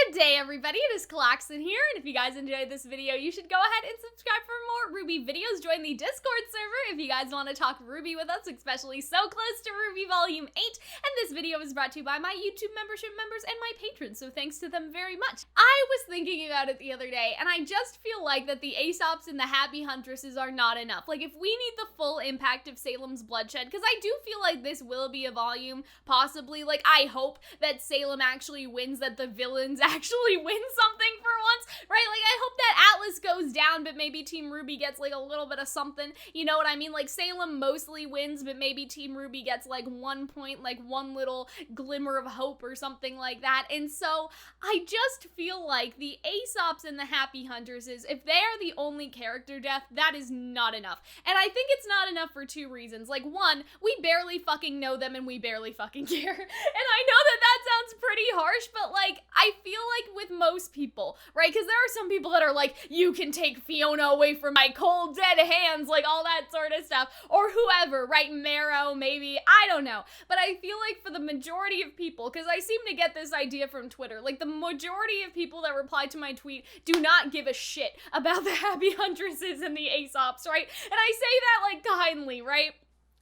Good day, everybody. It is Klaxon here, and if you guys enjoyed this video, you should go ahead and subscribe for more RWBY videos. Join the Discord server if you guys want to talk RWBY with us, especially so close to RWBY Volume 8. And this video is brought to you by my YouTube membership members and my patrons, so thanks to them very much. I was thinking about it the other day, and I just feel like that the Aesops and the Happy Huntresses are not enough. Like, if we need the full impact of Salem's bloodshed, because I do feel like this will be a volume, possibly. Like, I hope that Salem actually wins, that the villains actually win something for once, right? Like, I hope that Atlas goes down, but maybe Team RWBY gets, like, a little bit of something, you know what I mean? Like, Salem mostly wins, but maybe Team RWBY gets, like, 1 point, like, one little glimmer of hope or something like that, and so I just feel like the Aesops and the Happy Huntresses, if they are the only character death, that is not enough, and I think it's not enough for two reasons. Like, one, we barely fucking know them and we barely fucking care, and I know that that sounds pretty harsh, but, like, I feel like with most people, right, because there are some people that are like, you can take Fiona away from my cold dead hands, like all that sort of stuff, or whoever, right, Marrow, maybe, I don't know, but I feel like for the majority of people, because I seem to get this idea from Twitter, like the majority of people that reply to my tweet do not give a shit about the Happy Huntresses and the Aesops, right, and I say that like kindly, right?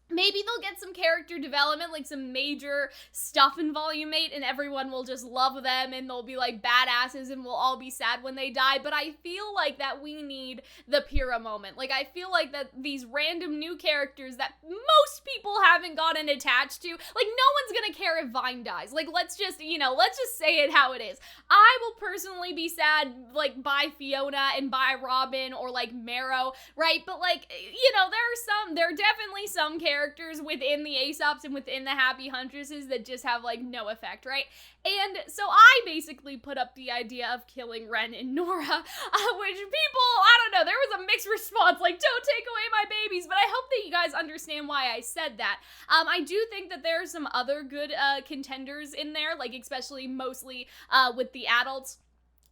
Maybe they'll get some character development, like some major stuff in Volume 8, and everyone will just love them, and they'll be like badasses, and we'll all be sad when they die, but I feel like that we need the Pyrrha moment. Like, I feel like that these random new characters that most people haven't gotten attached to, like, no one's gonna care if Vine dies. Like, let's just, let's just say it how it is. I will personally be sad, like, by Fiona and by Robin, or, like, Marrow, right? But, like, there are definitely some characters within the Aesops and within the Happy Huntresses that just have, like, no effect, right? And so I basically put up the idea of killing Ren and Nora, which people, I don't know, there was a mixed response, like, don't take away my babies, but I hope that you guys understand why I said that. I do think that there are some other good contenders in there, like, especially mostly with the adults.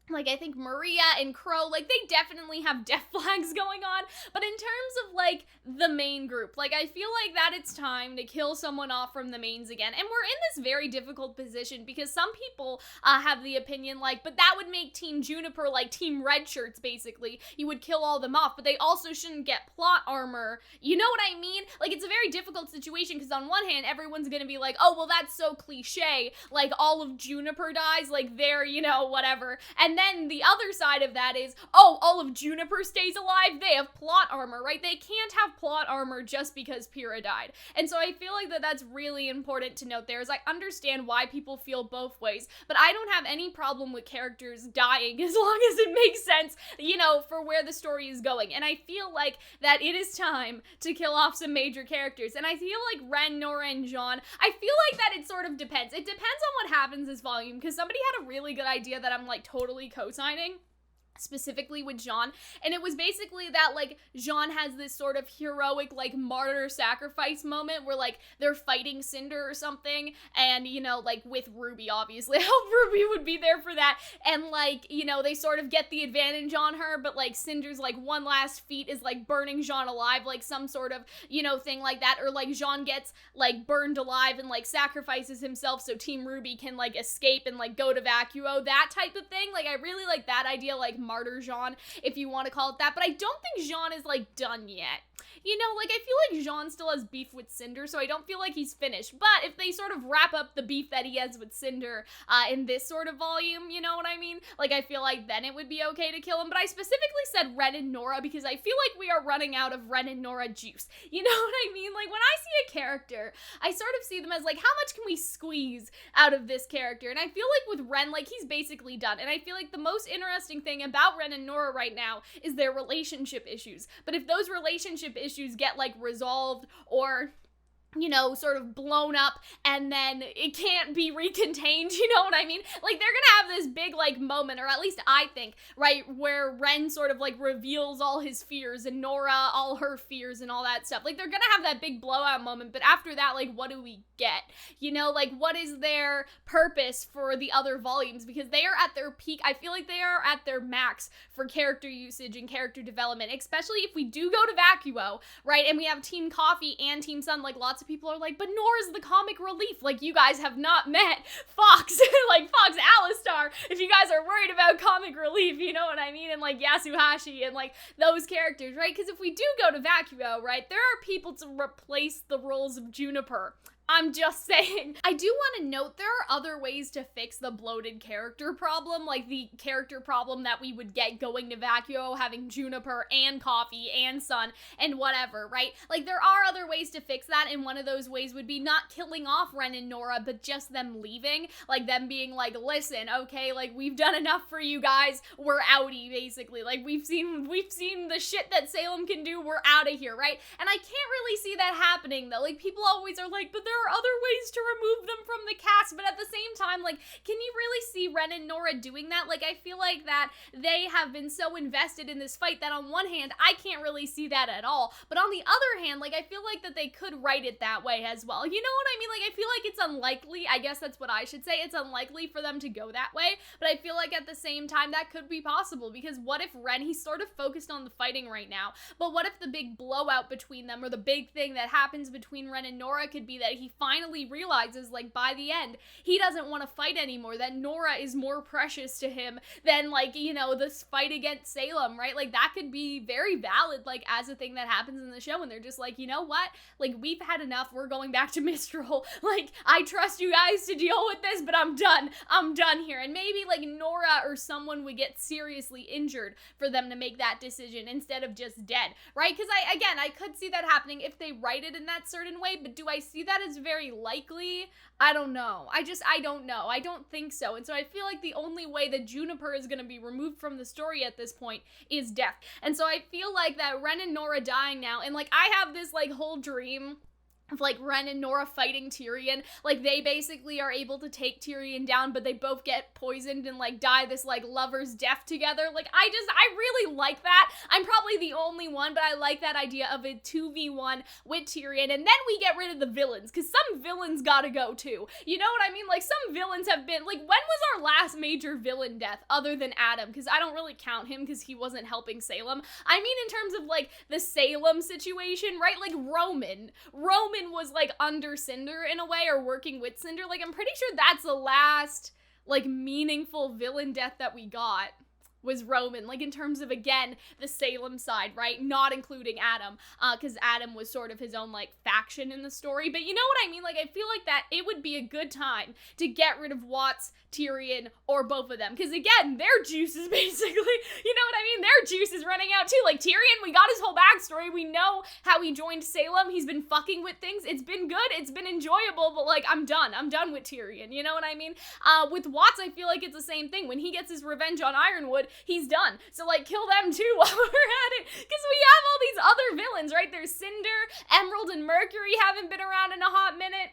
Like, I think Maria and Crow, like, they definitely have death flags going on, but in terms of, like, the main group, like, I feel like that it's time to kill someone off from the mains again, and we're in this very difficult position, because some people have the opinion, like, but that would make Team Juniper, like, Team Red Shirts, basically. You would kill all them off, but they also shouldn't get plot armor, you know what I mean? Like, it's a very difficult situation, because on one hand, everyone's gonna be like, oh, well, that's so cliche, like, all of Juniper dies, like, they're, whatever, and then the other side of that is, oh, all of Juniper stays alive, they have plot armor, right? They can't have plot armor just because Pyrrha died. And so I feel like that's really important to note there, is I understand why people feel both ways, but I don't have any problem with characters dying as long as it makes sense, for where the story is going. And I feel like that it is time to kill off some major characters. And I feel like Ren, Nora, and Jean, I feel like that it sort of depends. It depends on what happens this volume, because somebody had a really good idea that I'm, like, totally co-signing, specifically with Jean, and it was basically that, like, Jean has this sort of heroic, like, martyr sacrifice moment where, like, they're fighting Cinder or something, and, like, with Ruby, obviously, I hope Ruby would be there for that, and, like, they sort of get the advantage on her, but, like, Cinder's, like, one last feat is, like, burning Jean alive, like, some sort of, thing like that, or, like, Jean gets, like, burned alive and, like, sacrifices himself so Team RWBY can, like, escape and, like, go to Vacuo, that type of thing. Like, I really like that idea, like, martyr Jean, if you want to call it that, but I don't think Jean is, like, done yet. Like, I feel like Jean still has beef with Cinder, so I don't feel like he's finished, but if they sort of wrap up the beef that he has with Cinder in this sort of volume, you know what I mean? Like, I feel like then it would be okay to kill him, but I specifically said Ren and Nora because I feel like we are running out of Ren and Nora juice, you know what I mean? Like, when I see a character, I sort of see them as, like, how much can we squeeze out of this character? And I feel like with Ren, like, he's basically done, and I feel like the most interesting thing about Ren and Nora right now is their relationship issues, but if those relationship issues get, like, resolved or sort of blown up, and then it can't be recontained, you know what I mean? Like, they're gonna have this big, like, moment, or at least I think, right, where Ren sort of, like, reveals all his fears, and Nora all her fears, and all that stuff. Like, they're gonna have that big blowout moment, but after that, like, what do we get? Like, what is their purpose for the other volumes? Because they are at their peak. I feel like they are at their max for character usage and character development, especially if we do go to Vacuo, right, and we have Team Coffee and Team Sun, like, lots of people are like, but Nora's the comic relief. Like, you guys have not met Fox, like Fox Alistar, if you guys are worried about comic relief, you know what I mean? And like Yasuhashi and like those characters, right? Because if we do go to Vacuo, right, there are people to replace the roles of Juniper. I'm just saying. I do want to note there are other ways to fix the bloated character problem, like the character problem that we would get going to Vacuo, having Juniper and Coffee and Sun and whatever, right? Like, there are other ways to fix that, and one of those ways would be not killing off Ren and Nora, but just them leaving, like them being like, listen, okay, like, we've done enough for you guys, we're outie, basically. Like, we've seen the shit that Salem can do, we're out of here, right? And I can't really see that happening, though. Like, people always are like, but there are other ways to remove them from the cast, but at the same time, like, can you really see Ren and Nora doing that? Like, I feel like that they have been so invested in this fight that on one hand, I can't really see that at all, but on the other hand, like, I feel like that they could write it that way as well. You know what I mean? Like, I feel like it's unlikely, I guess that's what I should say, it's unlikely for them to go that way, but I feel like at the same time, that could be possible, because what if Ren, he's sort of focused on the fighting right now, but what if the big blowout between them, or the big thing that happens between Ren and Nora could be that he finally realizes, like, by the end, he doesn't want to fight anymore, that Nora is more precious to him than, like, you know, this fight against Salem, right? Like, that could be very valid, like, as a thing that happens in the show, and they're just like, you know what? Like, we've had enough, we're going back to Mistral. Like, I trust you guys to deal with this, but I'm done here. And maybe, like, Nora or someone would get seriously injured for them to make that decision instead of just dead, right? Because I could see that happening if they write it in that certain way, but do I see that as very likely? I don't know. I don't know. I don't think so. And so I feel like the only way that Juniper is going to be removed from the story at this point is death. And so I feel like that Ren and Nora dying now, and like I have this like whole dream of like Ren and Nora fighting Tyrion. Like, they basically are able to take Tyrion down, but they both get poisoned and like die this like lover's death together. Like, I really like that. I'm probably the only one, but I like that idea of a 2v1 with Tyrion, and then we get rid of the villains, because some villains gotta go too. You know what I mean? Like, some villains have been, like, when was our last major villain death other than Adam? Because I don't really count him because he wasn't helping Salem. I mean, in terms of like the Salem situation, right? Like, Roman was like under Cinder in a way, or working with Cinder. Like, I'm pretty sure that's the last like meaningful villain death that we got was Roman, like in terms of, again, the Salem side, right? Not including Adam, because Adam was sort of his own, like, faction in the story, but you know what I mean? Like, I feel like that it would be a good time to get rid of Watts, Tyrion, or both of them, because again, their juice is basically, you know what I mean? Their juice is running out too. Like, Tyrion, we got his whole backstory, we know how he joined Salem, he's been fucking with things, it's been good, it's been enjoyable, but like, I'm done with Tyrion, you know what I mean? With Watts, I feel like it's the same thing. When he gets his revenge on Ironwood, he's done. So like, kill them too while we're at it, because we have all these other villains, right? There's Cinder, Emerald, and Mercury haven't been around in a hot minute.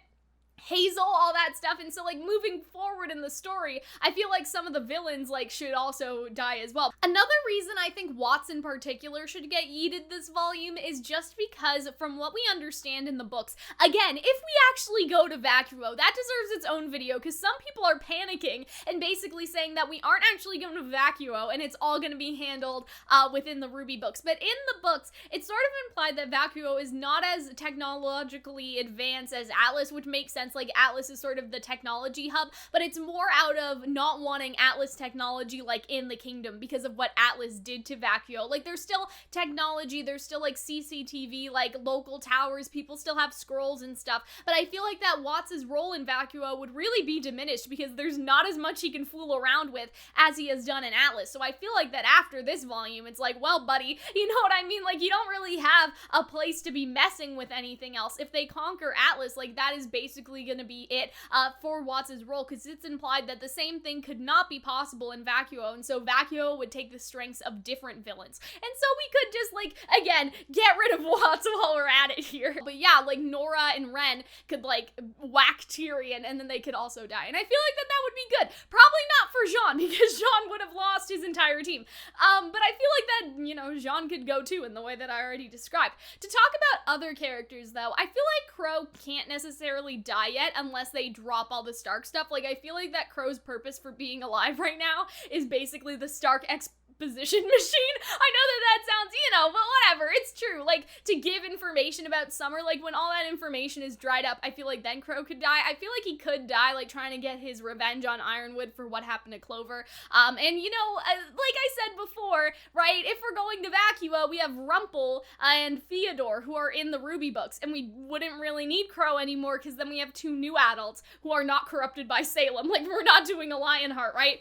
Hazel, all that stuff, and so like moving forward in the story, I feel like some of the villains like should also die as well. Another reason I think Watts in particular should get yeeted this volume is just because from what we understand in the books, again, if we actually go to Vacuo, that deserves its own video, because some people are panicking and basically saying that we aren't actually going to Vacuo and it's all going to be handled within the RWBY books. But in the books, it's sort of implied that Vacuo is not as technologically advanced as Atlas, which makes sense. Like, Atlas is sort of the technology hub, but it's more out of not wanting Atlas technology like in the kingdom because of what Atlas did to Vacuo. Like, there's still technology, there's still like CCTV, like local towers, people still have scrolls and stuff, but I feel like that Watts' role in Vacuo would really be diminished because there's not as much he can fool around with as he has done in Atlas. So I feel like that after this volume, it's like, well, buddy, you know what I mean? Like, you don't really have a place to be messing with anything else. If they conquer Atlas, like, that is basically gonna be it for Watts' role, because it's implied that the same thing could not be possible in Vacuo, and so Vacuo would take the strengths of different villains. And so we could just, like, again, get rid of Watts while we're at it here. But yeah, like, Nora and Ren could, like, whack Tyrion, and then they could also die. And I feel like that would be good. Probably not for Jean, because Jean would have lost his entire team. But I feel like that, you know, Jean could go too in the way that I already described. To talk about other characters, though, I feel like Crow can't necessarily die yet unless they drop all the Stark stuff. Like, I feel like that Crow's purpose for being alive right now is basically the Stark supposition machine. I know that sounds, but whatever, it's true. Like, to give information about Summer, like, when all that information is dried up, I feel like then Crow could die. I feel like he could die, like, trying to get his revenge on Ironwood for what happened to Clover. And, like I said before, right, if we're going to Vacua, we have Rumple and Theodore, who are in the Ruby books, and we wouldn't really need Crow anymore, because then we have 2 new adults who are not corrupted by Salem. Like, we're not doing a Lionheart, right?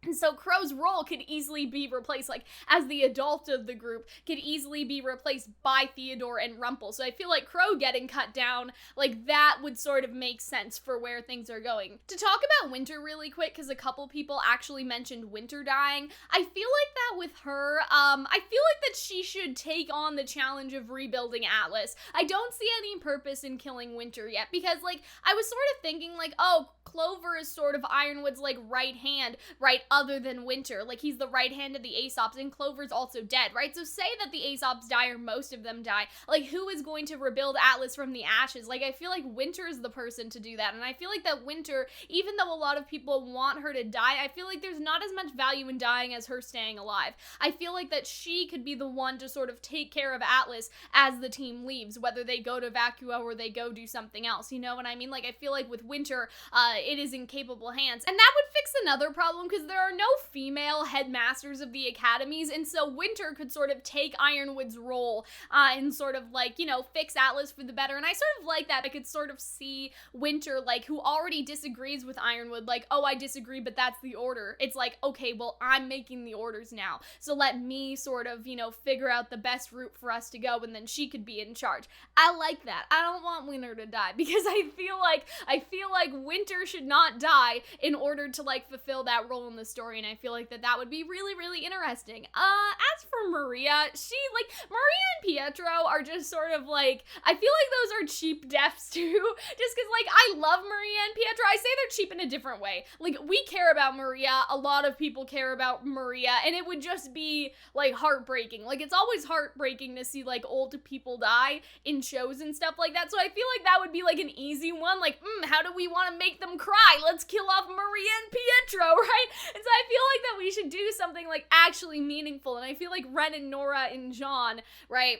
And so Crow's role could easily be replaced, like, as the adult of the group, could easily be replaced by Theodore and Rumple. So I feel like Crow getting cut down, like, that would sort of make sense for where things are going. To talk about Winter really quick, because a couple people actually mentioned Winter dying, I feel like that with her, I feel like that she should take on the challenge of rebuilding Atlas. I don't see any purpose in killing Winter yet, because, like, I was sort of thinking, like, oh, Clover is sort of Ironwood's, like, right hand, right, other than Winter. Like, he's the right hand of the Aesops, and Clover's also dead, right? So say that the Aesops die, or most of them die, like, who is going to rebuild Atlas from the ashes? Like, I feel like Winter is the person to do that, and I feel like that Winter, even though a lot of people want her to die, I feel like there's not as much value in dying as her staying alive. I feel like that she could be the one to sort of take care of Atlas as the team leaves, whether they go to Vacua or they go do something else, you know what I mean? Like, I feel like with Winter, it is in capable hands. And that would fix another problem, because there are no female headmasters of the academies, and so Winter could sort of take Ironwood's role and sort of, like, fix Atlas for the better. And I sort of like that. I could sort of see Winter, like, who already disagrees with Ironwood, like, oh, I disagree, but that's the order. It's like, okay, well, I'm making the orders now, so let me sort of, figure out the best route for us to go, and then she could be in charge. I like that. I don't want Winter to die, because I feel like Winter should not die in order to, like, fulfill that role in the story, and I feel like that would be really, really interesting. As for Maria, Maria and Pietro are just sort of, like, I feel like those are cheap deaths, too, just because, like, I love Maria and Pietro. I say they're cheap in a different way. Like, we care about Maria, a lot of people care about Maria, and it would just be, like, heartbreaking. Like, it's always heartbreaking to see, like, old people die in shows and stuff like that, so I feel like that would be, like, an easy one. Like, how do we want to make them cry? Let's kill off Maria and Pietro, right? And so I feel like that we should do something, like, actually meaningful, and I feel like Ren and Nora and John, right?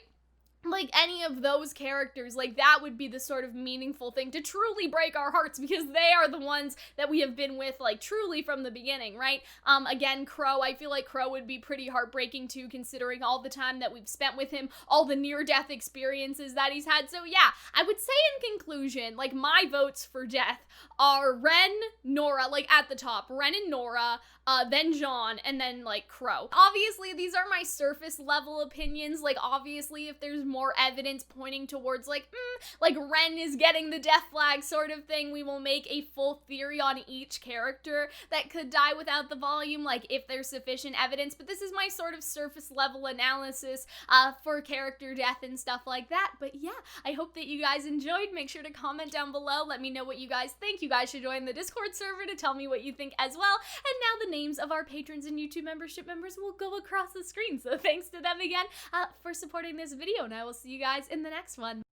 Like, any of those characters, like, that would be the sort of meaningful thing to truly break our hearts, because they are the ones that we have been with, like, truly from the beginning, right? Again, Crow, I feel like Crow would be pretty heartbreaking, too, considering all the time that we've spent with him, all the near-death experiences that he's had. So, yeah, I would say in conclusion, like, my votes for death are Ren, Nora, like, at the top, Ren and Nora, then John, and then, like, Crow. Obviously, these are my surface level opinions. Like, obviously, if there's more evidence pointing towards, like, Ren is getting the death flag sort of thing, we will make a full theory on each character that could die without the volume, like, if there's sufficient evidence. But this is my sort of surface level analysis for character death and stuff like that. But yeah, I hope that you guys enjoyed. Make sure to comment down below. Let me know what you guys think. You guys should join the Discord server to tell me what you think as well. And now the names of our patrons and YouTube membership members will go across the screen. So thanks to them again for supporting this video, and I will see you guys in the next one.